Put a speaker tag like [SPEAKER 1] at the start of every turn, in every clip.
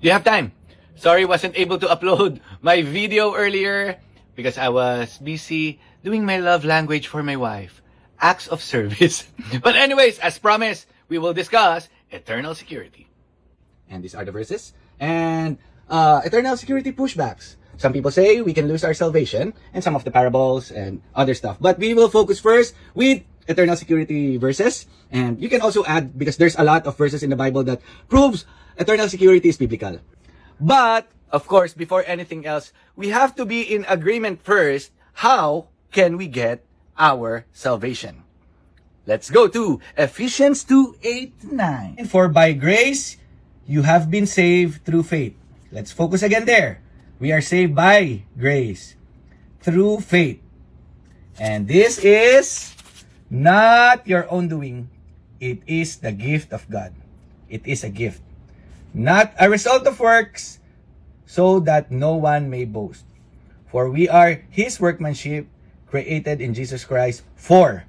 [SPEAKER 1] Do you have time? Sorry, wasn't able to upload my video earlier because I was busy doing my love language for my wife. Acts of service. But anyways, as promised, we will discuss eternal security.
[SPEAKER 2] And these are the verses. And eternal security pushbacks. Some people say we can lose our salvation, and some of the parables and other stuff. But we will focus first with eternal security verses. And you can also add, because there's a lot of verses in the Bible that proves eternal security is biblical.
[SPEAKER 1] But, of course, before anything else, we have to be in agreement first. How can we get our salvation? Let's go to Ephesians 2:8-9.
[SPEAKER 2] For by grace, you have been saved through faith. Let's focus again there. We are saved by grace through faith. And this is not your own doing. It is the gift of God. It is a gift. Not a result of works, so that no one may boast. For we are His workmanship, created in Jesus Christ for,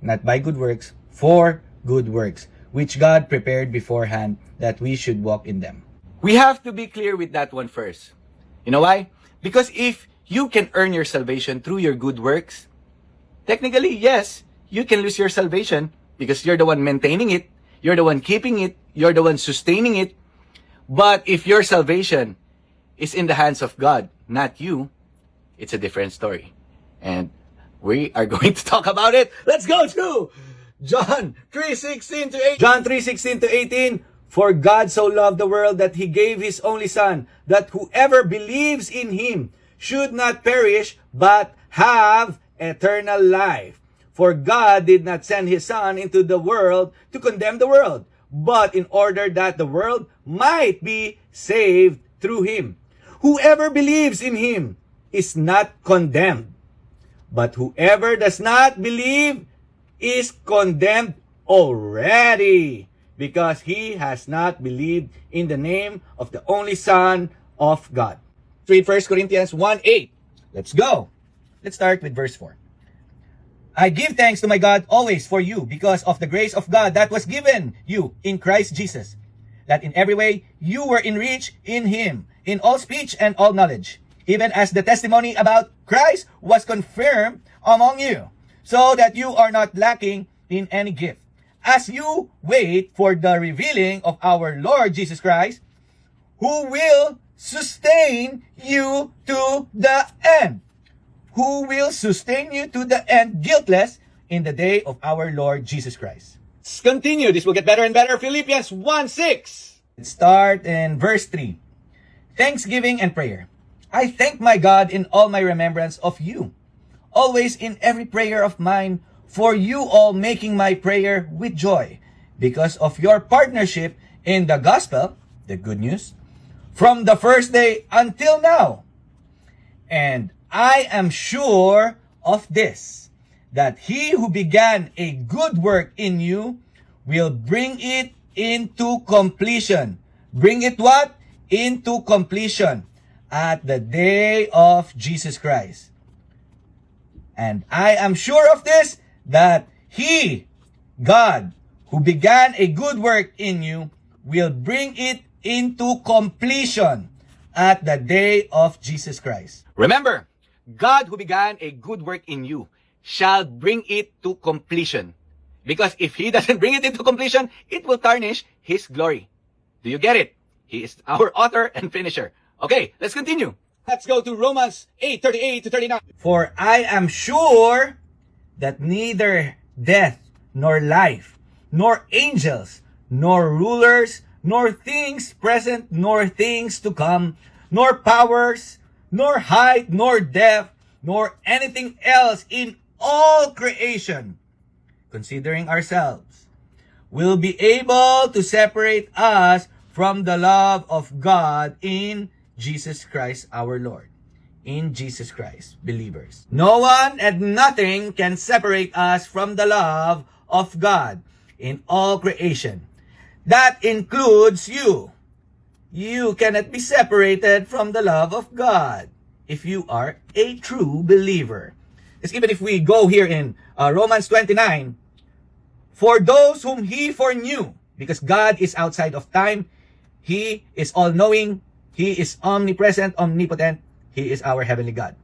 [SPEAKER 2] not by good works, for good works, which God prepared beforehand that we should walk in them.
[SPEAKER 1] We have to be clear with that one first. You know why? Because if you can earn your salvation through your good works, technically, yes, you can lose your salvation because you're the one maintaining it, you're the one keeping it, you're the one sustaining it. But if your salvation is in the hands of God, not you, it's a different story. And we are going to talk about it. Let's go to John 3:16-18.
[SPEAKER 2] John 3:16-18. For God so loved the world that He gave His only Son, that whoever believes in Him should not perish, but have eternal life. For God did not send His Son into the world to condemn the world, but in order that the world might be saved through Him. Whoever believes in Him is not condemned, but whoever does not believe is condemned already, because he has not believed in the name of the only Son of God.
[SPEAKER 1] Read 1 Corinthians 1:8.
[SPEAKER 2] Let's go. Let's start with verse 4. I give thanks to my God always for you, because of the grace of God that was given you in Christ Jesus, that in every way you were enriched in Him, in all speech and all knowledge, even as the testimony about Christ was confirmed among you, so that you are not lacking in any gift, as you wait for the revealing of our Lord Jesus Christ, who will sustain you to the end. Who will sustain you to the end, guiltless, in the day of our Lord Jesus Christ.
[SPEAKER 1] Let's continue. This will get better and better. Philippians 1:6.
[SPEAKER 2] Let's start in verse 3. Thanksgiving and prayer. I thank my God in all my remembrance of you, always in every prayer of mine, for you all, making my prayer with joy, because of your partnership in the gospel, the good news, from the first day until now. And I am sure of this, that He who began a good work in you will bring it into completion. Bring it what? Into completion at the day of Jesus Christ. And I am sure of this, that He, God, who began a good work in you, will bring it into completion at the day of Jesus Christ.
[SPEAKER 1] Remember, God who began a good work in you shall bring it to completion. Because if He doesn't bring it into completion, it will tarnish His glory. Do you get it? He is our author and finisher. Okay, let's continue. Let's go to Romans 8:38-39.
[SPEAKER 2] For I am sure that neither death, nor life, nor angels, nor rulers, nor things present, nor things to come, nor powers, nor height, nor depth, nor anything else in all creation, considering ourselves, will be able to separate us from the love of God in Jesus Christ our Lord. In Jesus Christ, believers. No one and nothing can separate us from the love of God in all creation. That includes you. You cannot be separated from the love of God if you are a true believer. Because even if we go here in Romans 29, for those whom He foreknew, because God is outside of time, He is all-knowing. He is omnipresent, omnipotent. He is our heavenly God.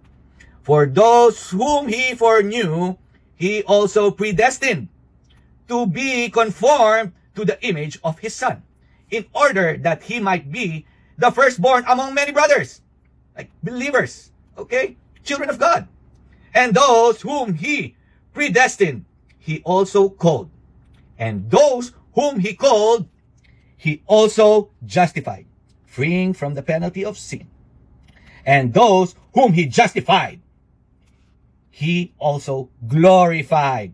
[SPEAKER 2] For those whom He foreknew, He also predestined to be conformed to the image of His Son, in order that He might be the firstborn among many brothers, like believers, okay? Children of God. And those whom He predestined, He also called. And those whom He called, He also justified, freeing from the penalty of sin. And those whom He justified, He also glorified.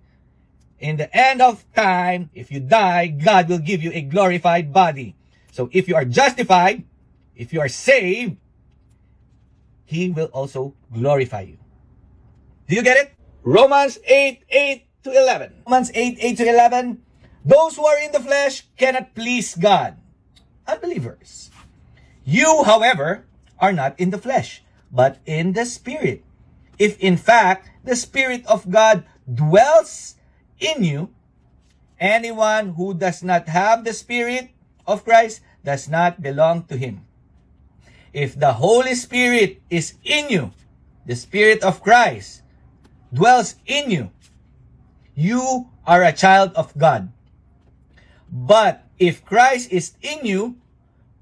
[SPEAKER 2] In the end of time, if you die, God will give you a glorified body. So if you are justified, if you are saved, He will also glorify you. Do you get it? Romans 8:8-11. Romans 8:8-11. Those who are in the flesh cannot please God. Unbelievers. You, however, are not in the flesh, but in the Spirit. If in fact the Spirit of God dwells in you, anyone who does not have the Spirit of Christ does not belong to Him. If the Holy Spirit is in you, the Spirit of Christ dwells in you, you are a child of God. But if Christ is in you,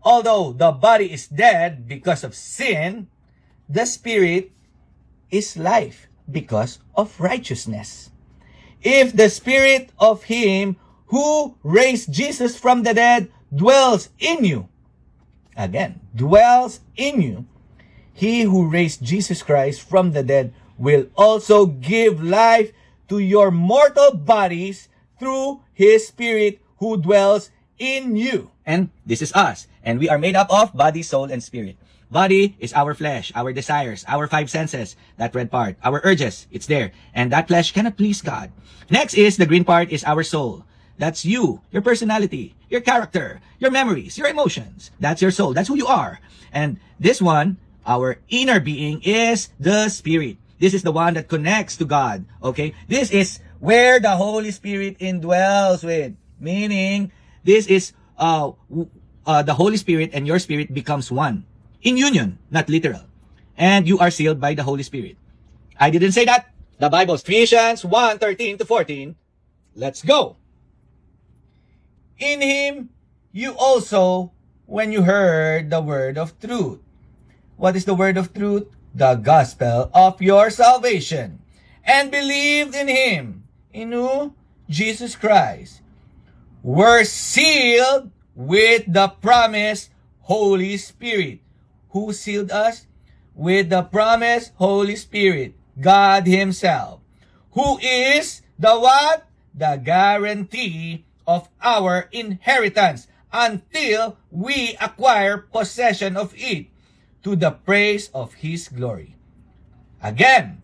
[SPEAKER 2] although the body is dead because of sin, the Spirit is life because of righteousness. If the Spirit of Him who raised Jesus from the dead dwells in you, again, dwells in you, He who raised Jesus Christ from the dead will also give life to your mortal bodies through His Spirit who dwells in you. And this is us. And we are made up of body, soul, and spirit. Body is our flesh, our desires, our five senses, that red part, our urges, it's there. And that flesh cannot please God. Next is the green part is our soul. That's you, your personality, your character, your memories, your emotions. That's your soul. That's who you are. And this one, our inner being, is the spirit. This is the one that connects to God. Okay? This is where the Holy Spirit indwells with. Meaning, this is the Holy Spirit and your spirit becomes one. In union, not literal. And you are sealed by the Holy Spirit. I didn't say that. The Bible's Ephesians 1:13-14. Let's go. In Him, you also, when you heard the word of truth. What is the word of truth? The gospel of your salvation. And believed in Him. In who? Jesus Christ. Were sealed with the promised Holy Spirit. Who sealed us? With the promised Holy Spirit. God Himself. Who is the what? The guarantee of our inheritance until we acquire possession of it to the praise of His glory. Again,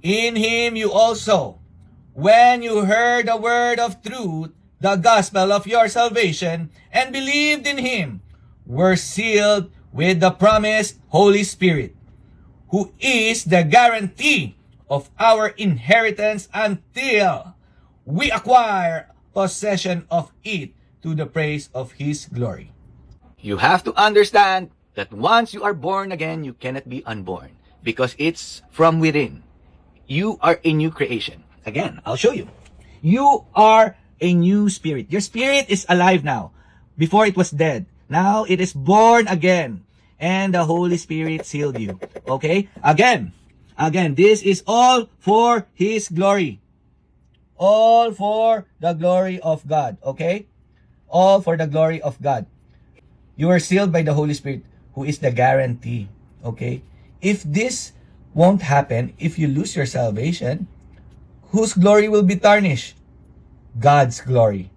[SPEAKER 2] in Him you also, when you heard the word of truth, the gospel of your salvation, and believed in Him, were sealed with the promised Holy Spirit, who is the guarantee of our inheritance until we acquire possession of it to the praise of His glory. You have to understand that once you are born again, you cannot be unborn because it's from within. You are a new creation. Again, I'll show you. You are a new spirit. Your spirit is alive now. Before it was dead. Now it is born again. And the Holy Spirit sealed you. Okay? Again, this is all for His glory. All for the glory of God. Okay? All for the glory of God. You are sealed by the Holy Spirit, who is the guarantee. Okay? If this won't happen, if you lose your salvation, whose glory will be tarnished? God's glory.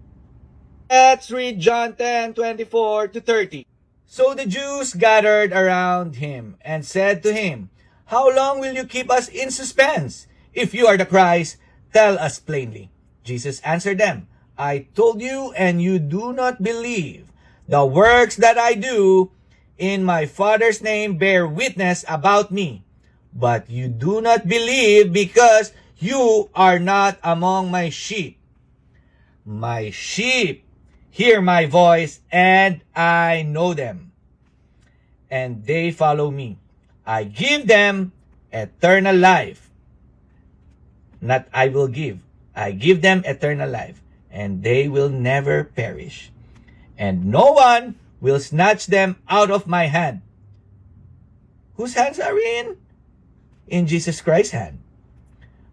[SPEAKER 2] Let's read John 10:24-30. So the Jews gathered around Him and said to Him, How long will you keep us in suspense? If you are the Christ, tell us plainly. Jesus answered them, I told you, and you do not believe. The works that I do in my Father's name bear witness about me. But you do not believe because you are not among my sheep. My sheep hear my voice, and I know them, and they follow me. I give them eternal life. Not I will give. I give them eternal life, and they will never perish. And no one will snatch them out of my hand. Whose hands are we in? In Jesus Christ's hand.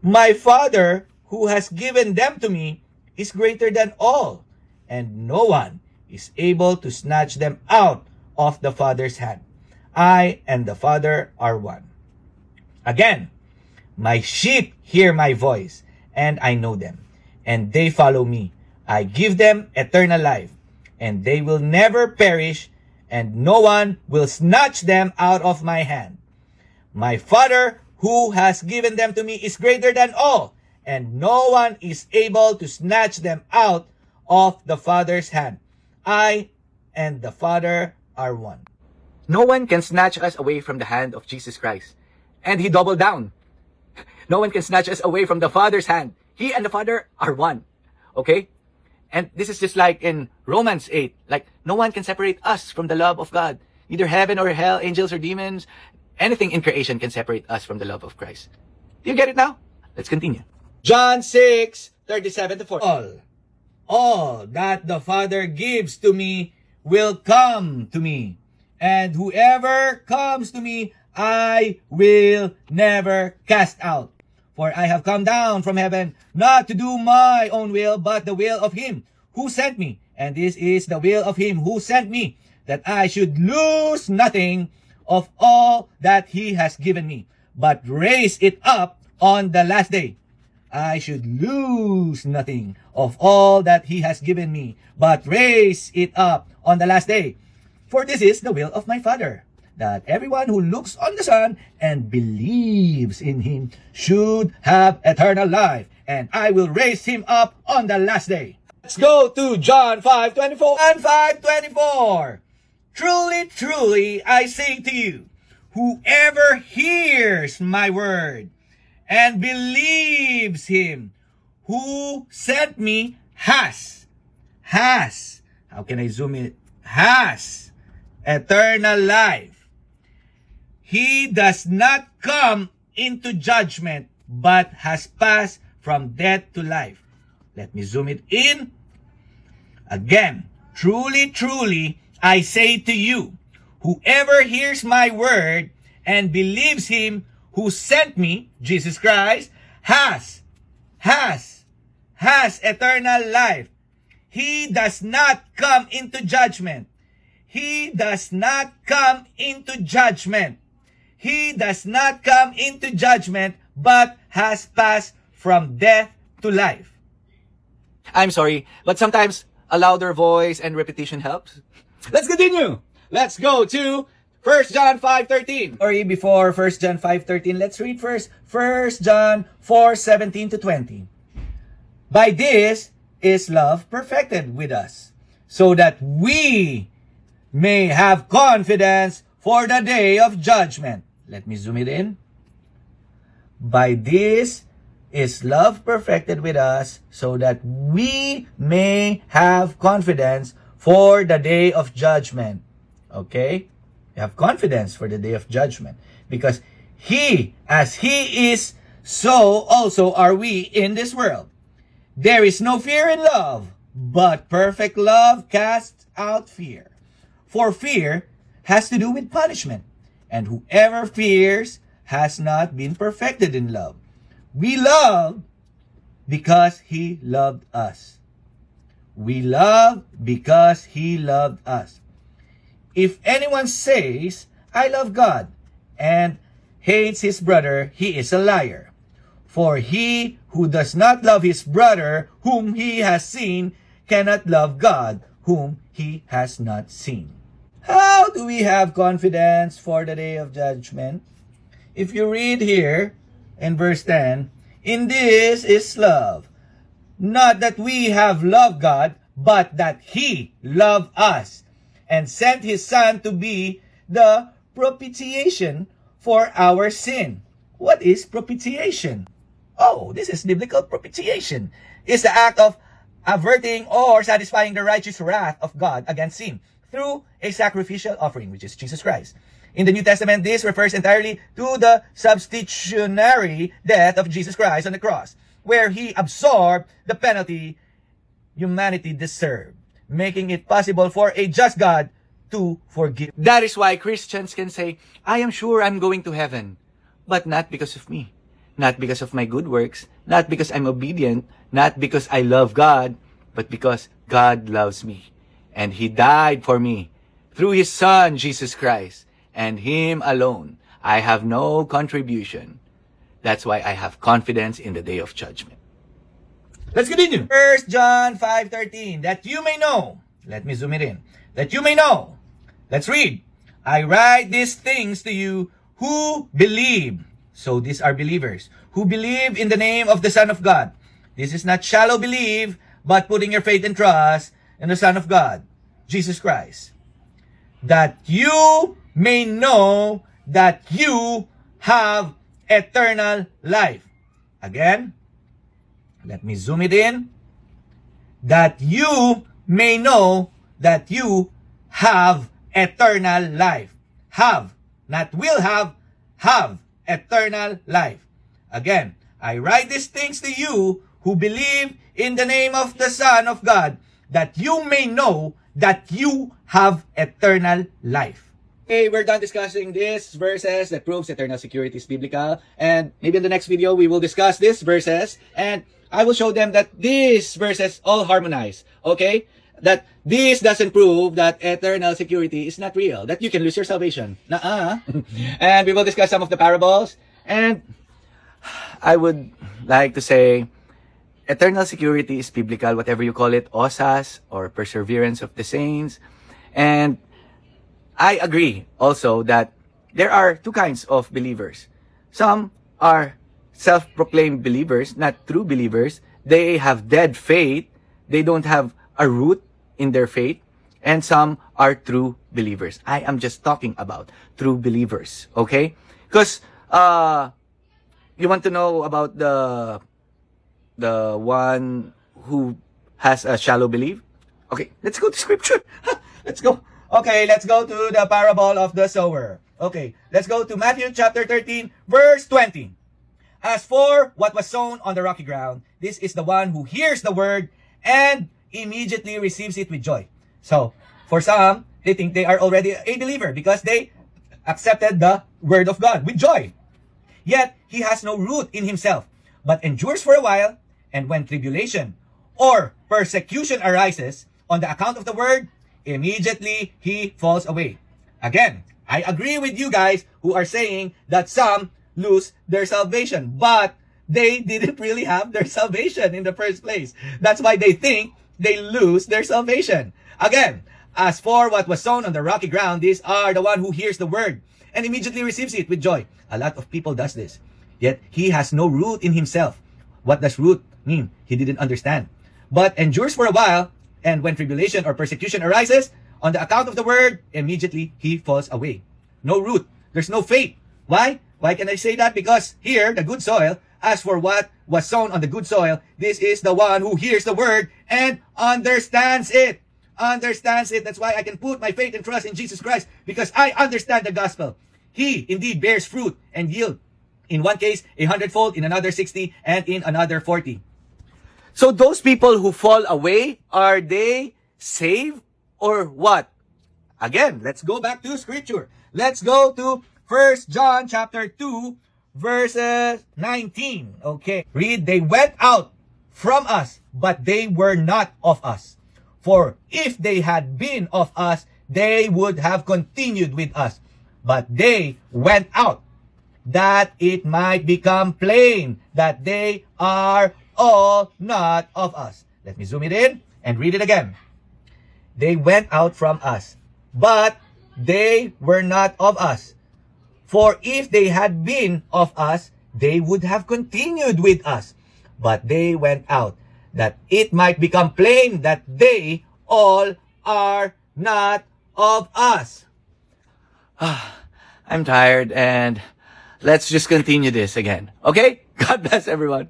[SPEAKER 2] My Father, who has given them to me, is greater than all, and no one is able to snatch them out of the Father's hand. I and the Father are one. Again, my sheep hear my voice, and I know them, and they follow me. I give them eternal life, and they will never perish, and no one will snatch them out of my hand. My Father, who has given them to me, is greater than all, and no one is able to snatch them out of the Father's hand. I and the Father are one.
[SPEAKER 1] No one can snatch us away from the hand of Jesus Christ. And he doubled down. No one can snatch us away from the Father's hand. He and the Father are one. Okay? And this is just like in Romans 8. Like, no one can separate us from the love of God. Neither heaven or hell, angels or demons, anything in creation can separate us from the love of Christ. Do you get it now? Let's continue.
[SPEAKER 2] John 6:37-40. All that the Father gives to me will come to me, and whoever comes to me, I will never cast out. For I have come down from heaven, not to do my own will, but the will of him who sent me. And this is the will of him who sent me, that I should lose nothing of all that he has given me, but raise it up on the last day. I should lose nothing of all that he has given me, but raise it up on the last day. For this is the will of my Father, that everyone who looks on the Son and believes in him should have eternal life, and I will raise him up on the last day. Let's go to John 5:24. John 5:24. Truly, truly, I say to you, whoever hears my word and believes him who sent me has, how can I zoom in? Has eternal life. He does not come into judgment, but has passed from death to life. Let me zoom it in. Again, truly, truly, I say to you, whoever hears my word and believes him who sent me, Jesus Christ, has eternal life. He does not come into judgment. He does not come into judgment. He does not come into judgment, but has passed from death to life.
[SPEAKER 1] I'm sorry, but sometimes a louder voice and repetition helps. Let's continue. Let's go to 1 John 5:13.
[SPEAKER 2] Or before 1 John 5:13, let's read first 1 John 4:17-20. By this is love perfected with us, so that we may have confidence for the day of judgment. Let me zoom it in. By this is love perfected with us, so that we may have confidence for the day of judgment. Okay? You have confidence for the day of judgment. Because he, as he is, so also are we in this world. There is no fear in love, but perfect love casts out fear. For fear has to do with punishment, and whoever fears has not been perfected in love. We love because he loved us. We love because he loved us. If anyone says, I love God, and hates his brother, he is a liar. For he who does not love his brother whom he has seen cannot love God whom he has not seen. How do we have confidence for the day of judgment? If you read here in verse 10, in this is love, not that we have loved God, but that he loved us and sent his Son to be the propitiation for our sin. What is propitiation? Oh, this is biblical propitiation. It's the act of averting or satisfying the righteous wrath of God against sin through a sacrificial offering, which is Jesus Christ. In the New Testament, this refers entirely to the substitutionary death of Jesus Christ on the cross, where he absorbed the penalty humanity deserved, making it possible for a just God to forgive.
[SPEAKER 1] That is why Christians can say, I am sure I'm going to heaven, but not because of me, not because of my good works, not because I'm obedient, not because I love God, but because God loves me. And He died for me through His Son, Jesus Christ, and Him alone. I have no contribution. That's why I have confidence in the day of judgment.
[SPEAKER 2] Let's continue. 1 John 5:13, that you may know. Let me zoom it in. That you may know. Let's read. I write these things to you who believe. So these are believers who believe in the name of the Son of God. This is not shallow belief, but putting your faith and trust in the Son of God, Jesus Christ. That you may know that you have eternal life. Again, let me zoom it in. That you may know that you have eternal life. Have, not will have eternal life. Again, I write these things to you who believe in the name of the Son of God, that you may know that you have eternal life. Okay, we're done discussing these verses that proves eternal security is biblical. And maybe in the next video, we will discuss these verses. And I will show them that these verses all harmonize. Okay? That this doesn't prove that eternal security is not real. That you can lose your salvation. And we will discuss some of the parables. And I would like to say, eternal security is biblical, whatever you call it, osas, or perseverance of the saints. And I agree also that there are two kinds of believers. Some are self-proclaimed believers, not true believers. They have dead faith. They don't have a root in their faith. And some are true believers. I am just talking about true believers. Okay? Because you want to know about the one who has a shallow belief? Okay, let's go to scripture. Let's go. Okay, let's go to the parable of the sower. Okay, let's go to Matthew chapter 13, verse 20. As for what was sown on the rocky ground, this is the one who hears the word and immediately receives it with joy. So, for some, they think they are already a believer because they accepted the word of God with joy. Yet, he has no root in himself, but endures for a while, and when tribulation or persecution arises on the account of the word, immediately he falls away. Again, I agree with you guys who are saying that some lose their salvation, but they didn't really have their salvation in the first place. That's why they think they lose their salvation. Again, as for what was sown on the rocky ground, these are the one who hears the word and immediately receives it with joy. A lot of people does this. Yet he has no root in himself. What does root mean? He didn't understand. But endures for a while, and when tribulation or persecution arises on the account of the word, immediately he falls away. No root. There's no faith. Why? Why can I say that? Because here, the good soil, as for what was sown on the good soil, this is the one who hears the word and understands it. Understands it. That's why I can put my faith and trust in Jesus Christ, because I understand the gospel. He indeed bears fruit and yield. In one case, 100-fold, in another 60, and in another 40. So those people who fall away, are they saved or what? Again, let's go back to scripture. Let's go to 1 John chapter 2, verses 19. Okay. Read, they went out from us, but they were not of us. For if they had been of us, they would have continued with us. But they went out, that it might become plain that they are all not of us. Let me zoom it in and read it again. They went out from us, but they were not of us. For if they had been of us, they would have continued with us. But they went out, that it might become plain that they all are not of us. I'm tired, and let's just continue this again. Okay? God bless everyone.